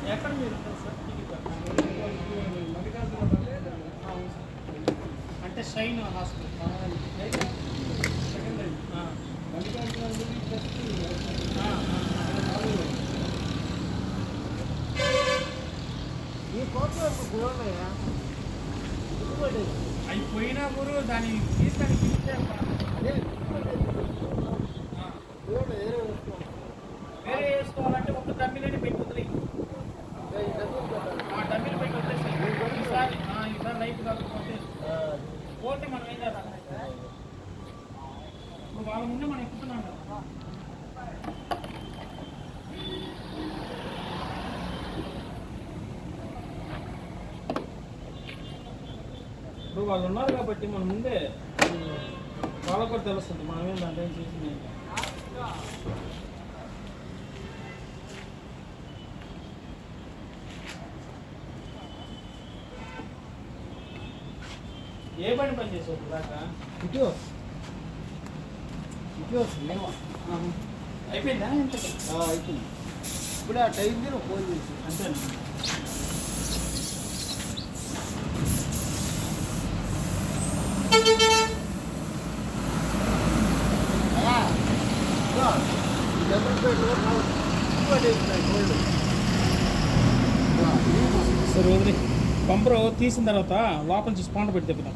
ఎక్కడ మీరు సార్ అంటే షైన్ హాస్పిటల్ అవి పోయినా కూడా దాని వేరే వేసుకోవాలంటే ఒక డమ్మీలోనే పెట్టి వదిలేయి డమ్మీలు పెట్టి వదిలేసాయి ఈసారి లైఫ్ కాకపోతే పోతే మనం ఏం చేద్దాం ఇప్పుడు వాళ్ళ ముందే మనం ఎక్కుతున్నాం కదా ఇప్పుడు వాళ్ళు ఉన్నారు కాబట్టి మన ముందే వాళ్ళకు కూడా తెలుస్తుంది మనమేం దాంట్లో ఏం చేసింది ఏ పని చేసేవాళ్ళు దాకా ఇటు వస్తుంది అయిపోయిందా ఎంత అయిపోయింది ఇప్పుడు ఆ టైం మీద ఫోన్ చేసి అంతేనా సరే వదిలి పంపరు తీసిన తర్వాత లోపల నుంచి స్పాండ్ పెట్టి తెప్పుదాం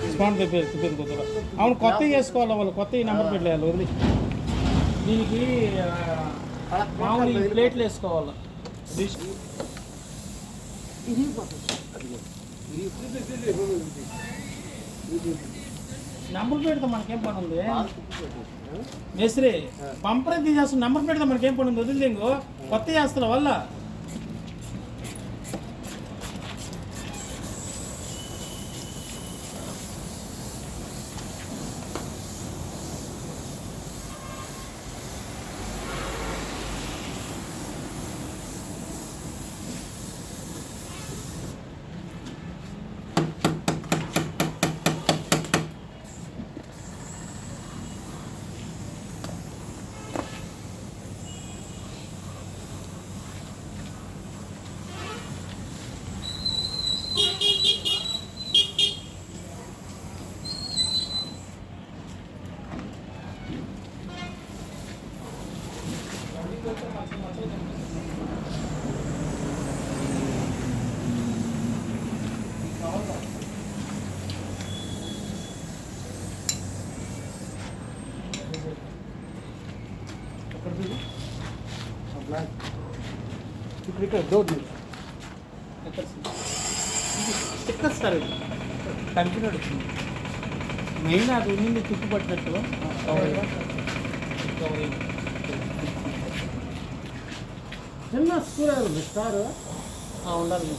స్పాండ్ తిప్పేది కొద్దిగా అవును కొత్త చేసుకోవాలి వాళ్ళు కొత్త ఈ నెంబర్ పెట్టేయాలి వదిలి దీనికి మామూలు ప్లేట్లు వేసుకోవాలి నెంబర్ పెడితే మనకేం పని ఉంది మేస్త్రి పంపరే తీసేస్తున్న నెంబర్ పెడితే మనకేం పని ఉంది వదిలి ఇంకో కొత్త చేస్తున్న వల్ల ఇక్కడ డోర్ ఎక్కడ సార్ కంటిన్యూ వచ్చింది మెయిన్ అది ఉన్నింది తుప్పుపట్టినట్టు చిన్న స్కూల్ ఉంది సార్ ఉండాలి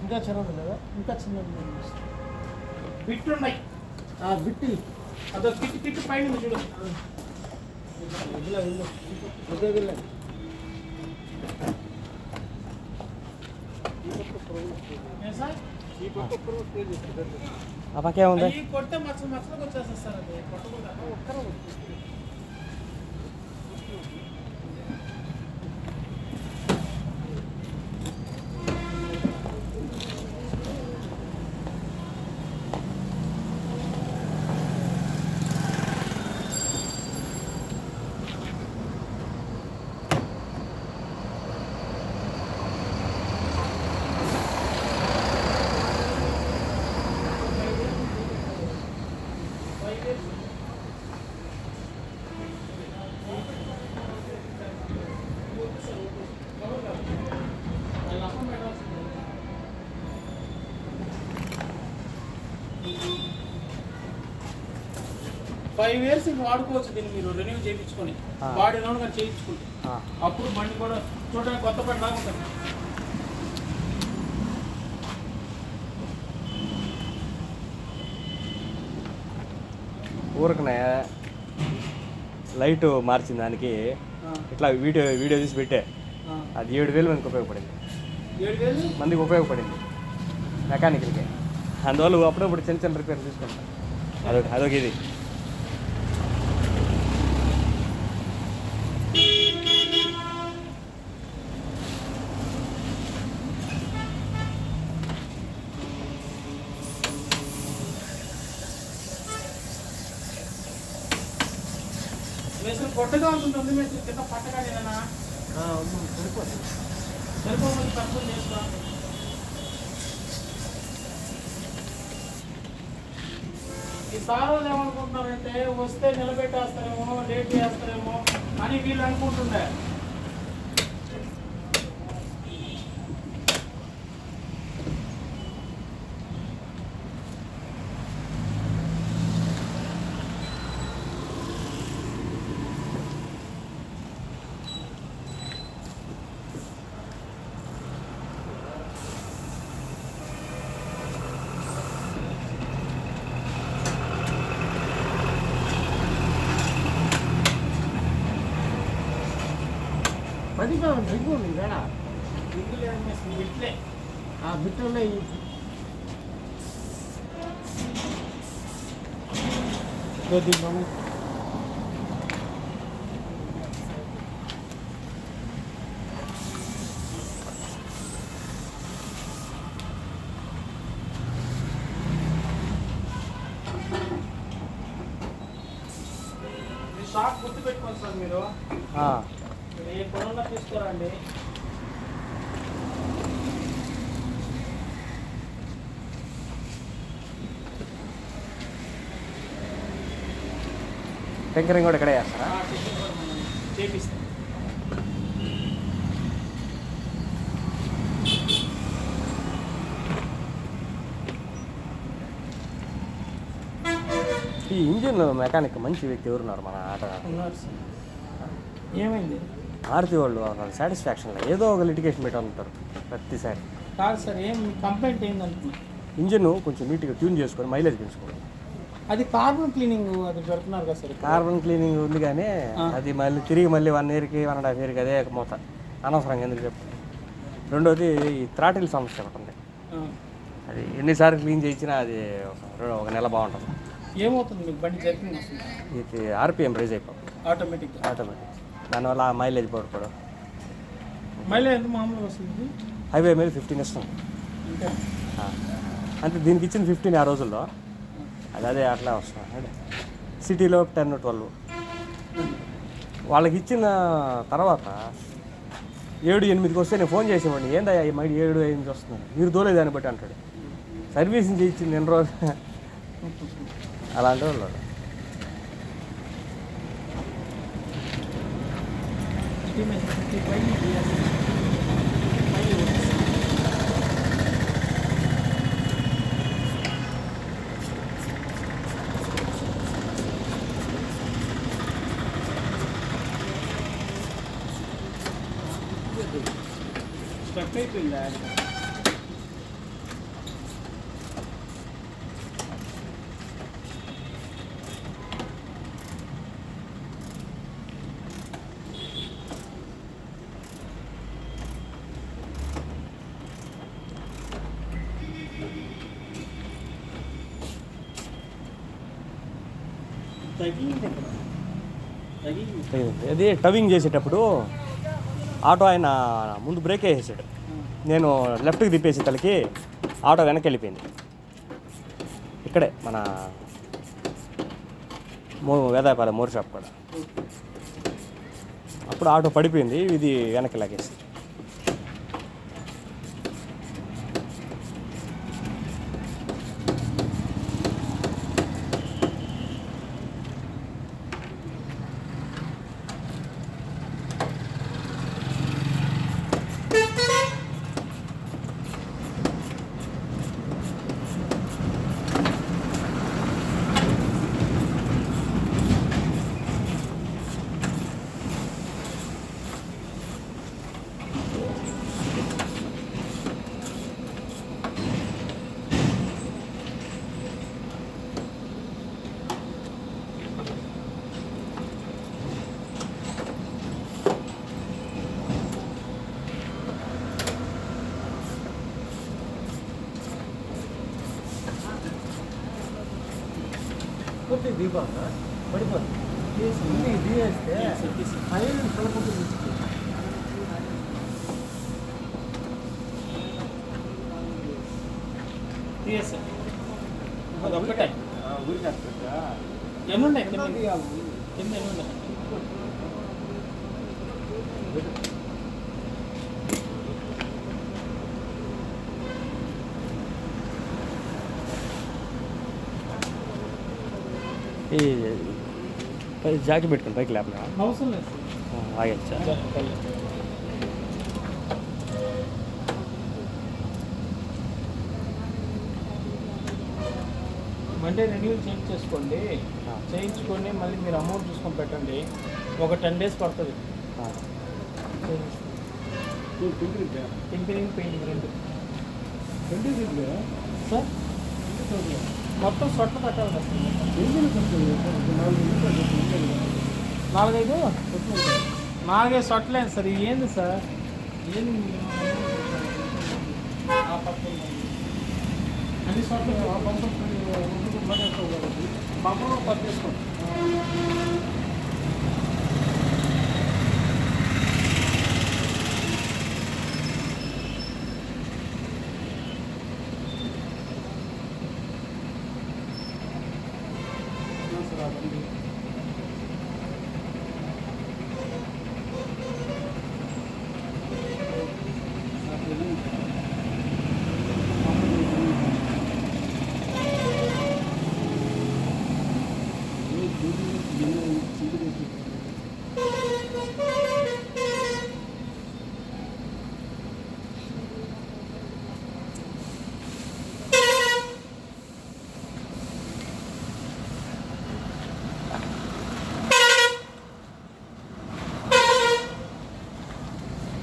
ఇంకా చిన్నది లేదా ఇంకా చిన్నది బిట్లు ఉన్నాయి బిట్టి అదో కిట్ పైన చూడు అప్పకే ఉంది కొట్టే మచ్చలకు వచ్చేస్తుంది సార్ అది కొట్టకుండా ఫైవ్ ఇయర్స్ వాడుకోవచ్చు దీన్ని మీరు రెన్యూ చేయించుకొని బాడీ రౌండ్ కానీ చేయించుకుంటే అప్పుడు బండి కూడా చూడడానికి కొత్త బండి లాగా ఉంటుంది. ఊరకనే లైట్ మార్చిన దానికి ఇట్లా వీడియో తీసి పెట్టే. అది 7,000 మందికి ఉపయోగపడింది. 7,000 మందికి ఉపయోగపడింది మెకానికల్కి. అందువల్ల అప్పుడప్పుడు చిన్న చిన్న రిపేర్ తీసుకుంటాం. అదొక ఇది. మేసం కొట్టగా ఉంటుంది, మేసం కింద పట్టగా నేనా సరిపోతుంది తక్కువ చేస్తా. ఈ సార్ వాళ్ళు ఏమనుకుంటున్నారంటే వస్తే నిలబెట్టేస్తారేమో, లేట్ చేస్తారేమో అని వీళ్ళు అనుకుంటుండే. బిట్లే షాప్ గుర్తు పెట్టుకోండి సార్ మీరు. ఏ కొనున్నా తీసుకోరండి. టెంకరింగ్ కూడా ఇక్కడే చేస్తారా? చేపిస్తాం. ఈ ఇంజిన్ మెకానిక్ మంచి వ్యక్తి ఎవరున్నారు మన ఆట? ఏమైంది? మారుతి వాళ్ళు సాటిస్ఫాక్షన్ ఏదో ఒక లిటిగేషన్ పెట్టాలంటారు ప్రతిసారి. కాదు సార్, ఏం కంప్లైంట్ ఏంటంటున్నా? ఇంజిన్ కొంచెం నీట్గా ట్యూన్ చేసుకొని మైలేజ్ పెంచుకోవాలి. అది కార్బన్ క్లీనింగ్ అది పెడుతున్నారు కదా సార్. కార్బన్ క్లీనింగ్ ఉంది కానీ అది మళ్ళీ 1 ఇయర్కి 1.5 ఇయర్కి అదే మూత అనవసరంగా ఎందుకు చెప్పు. రెండోది ఈ థ్రాటిల్ సమస్య ఒకటి ఉంది. అది ఎన్నిసార్లు క్లీన్ చేయించినా అది ఒక నెల బాగుంటుంది. ఏమవుతుంది మీకు బండి జర్కింగ్ వస్తుంది? ఇది ఆర్పిఎం రైజ్ అయిపోతుంది ఆటోమేటిక్. దానివల్ల మైలేజ్ పడిపోవడం. మైలేజ్ ఎంత మామూలుగా వస్తుంది? హైవే మీద 15 ఇస్తుంది అంటే దీనికి ఇచ్చిన 15 ఆ రోజుల్లో. అదే అట్లా వస్తుంది. సిటీలో 10-12. వాళ్ళకి ఇచ్చిన తర్వాత 7-8కి వస్తే నేను ఫోన్ చేసేవాడిని, ఏందయ్యా ఈ మైడి 7-8 వస్తున్నాను, మీరు దోలే దాన్ని బట్టి అంటాడు. సర్వీసింగ్ చేయించింది ఎన్ని రోజులు అలాంటి వాళ్ళు. స్టక్ అయిపోయిందా? అది టవింగ్ చేసేటప్పుడు ఆటో ఆయన ముందు బ్రేక్ వేసేసాడు, నేను లెఫ్ట్కి తిప్పేసి తలకి ఆటో వెనక్కి వెళ్ళిపోయింది. ఇక్కడే మన వేదాయపాలెం మోర్ షాప్ కూడా. అప్పుడు ఆటో పడిపోయింది, ఇది వెనక్కి లాగేసి. ఇంటికి దిగిపోతా పడిపోతుంది ఇంటికి దిగేస్తే ఐదు పడుకుంటూ తీయేసి అదొక్కటే ఊరికి ఎన్ని ఉన్నాయి కింద ఎన్ని ఉన్నాయి ఈ జాకెట్ పెట్టుకుని పైకి లేపనా అవసరం లేదు ఆగచ్చా మండే రెన్యూల్ చేసుకోండి చేయించుకొని మళ్ళీ మీరు అమౌంట్ చూసుకొని పెట్టండి ఒక 10 days పడుతుంది టింకరింగ్ పెయింటింగ్ రెండు సార్ మొత్తం సొట్ట కట్టాలి కదా 4-5 సొట్టలేదు సార్ ఏంది సార్ ఏంది అన్ని సొట్లు బంపర్ పది తీసుకోండి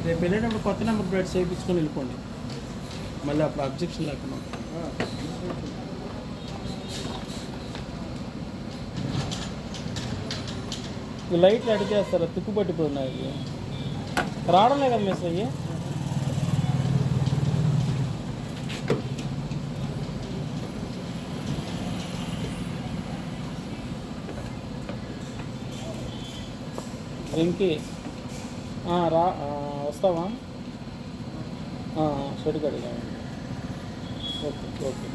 రేపు వెళ్ళేటప్పుడు కొత్త నెంబర్ ప్లేట్ చేయించుకొని వెళ్ళిపోండి మళ్ళీ అప్పుడు అబ్జెక్షన్ లేకుండా ఈ లైట్లు అడిగి చేస్తారా తుక్కు పట్టిపోయినాయి రావడంలే కదా మిస్ అయ్యి ఇంకి రా వస్తావా షెడ్ కడిగా okay okay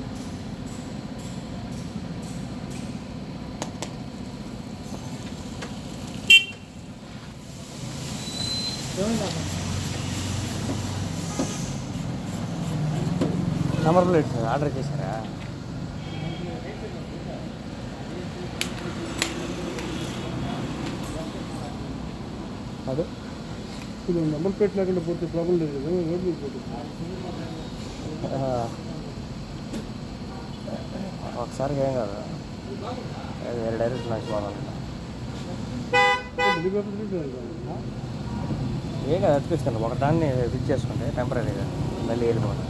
number plate order చేశారా అదే ఇది నెంబర్ ప్లేట్ లేకుండా పోతే ప్రాబ్లం లేదు కదా రోడ్ మీద పోతుంది ఒకసారి ఏం కాదు వేరే డైరెక్షన్ నాకు పోవాలంట ఏం కాదు అతికిస్తాను ఒక దాన్ని ఫిక్స్ చేసుకుంటే టెంపరీగా మళ్ళీ వెళ్ళిపోవాలి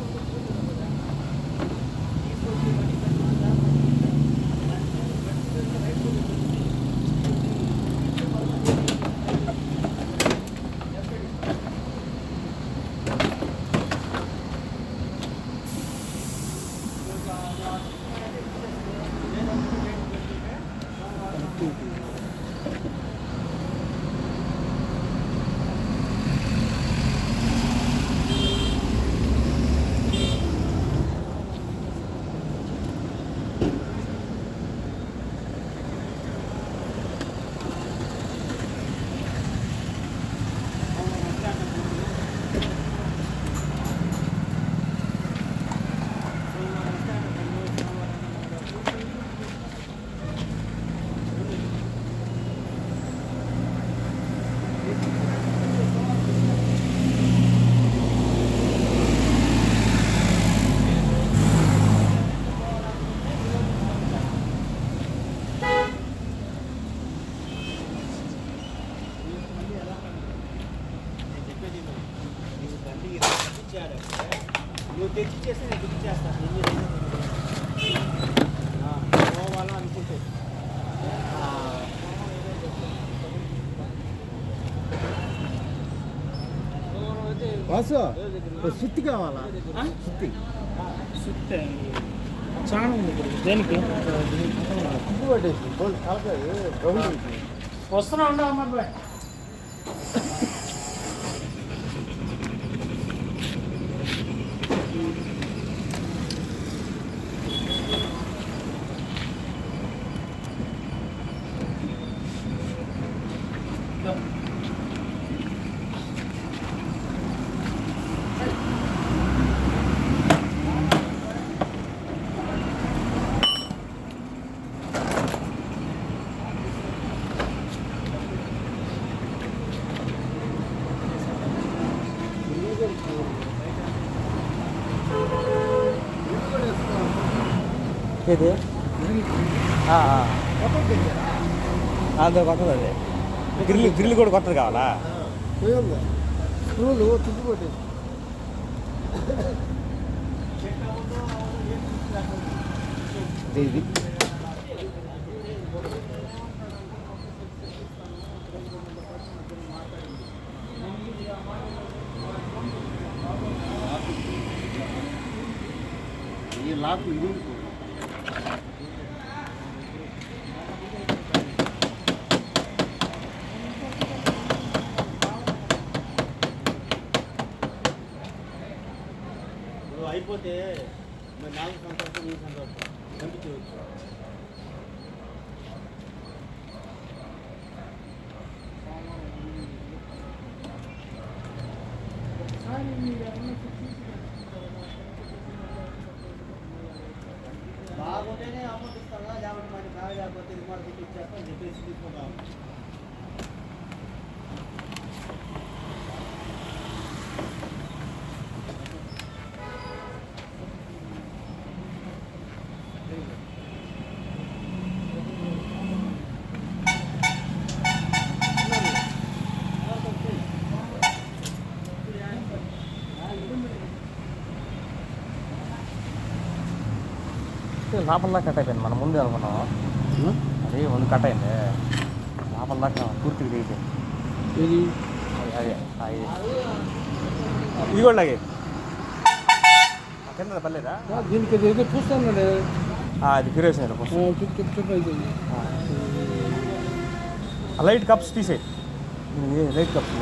నువ్వు తెచ్చి చేస్తే నేను తెచ్చి చేస్తాను పోవాలా అనుకుంటే బాసు సుత్తి కావాలా సుత్తి సుత్తే చాలా ఉంది ఇక్కడ. దేనికి పువ్వు పట్టేసి తలకాయ రౌండ్ వస్తున్నా ఉండవు అమ్మాయి బాయ్. ఏది అదే కొత్తది అదే గ్రిల్ కూడా కొత్తది కావాలా స్క్రూలు తుప్పు పట్టేసి ఇది ఈ లాక్ ఇది ఇప్పుడు అయిపోతే మరి 4 సంవత్సరాలు 3 సంవత్సరాలు పంపించవచ్చు. బాగుంటేనే అమౌంట్ ఇస్తారా, లేకపోతే మరి బాగా లేకపోతే రిమార్క్ ఇచ్చేస్తా అని చెప్పేసి తీసుకుంటాం. లోపల కట్ అయిపోయింది. మనం ముందే అనుకున్నాం అది ముందు కట్ అయింది. లోపల దాకా పూర్తిగా దిగిపోయింది. ఇది అదే ఇది కూడా లాగే కింద పర్లేదా? దీనికి ఏదో చూస్తాను అది క్యూరేషన్ చెప్పు ఆ లైట్ కప్స్ తీసేయి. లైట్ కప్స్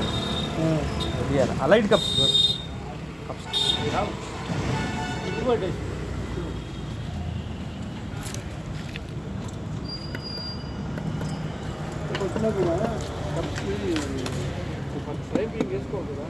తీయాలి. ఆ లైట్ కప్స్ ఇది పట్టేసి వచ్చినా కూడా స్లైపింగ్ వేసుకోవాలి కదా.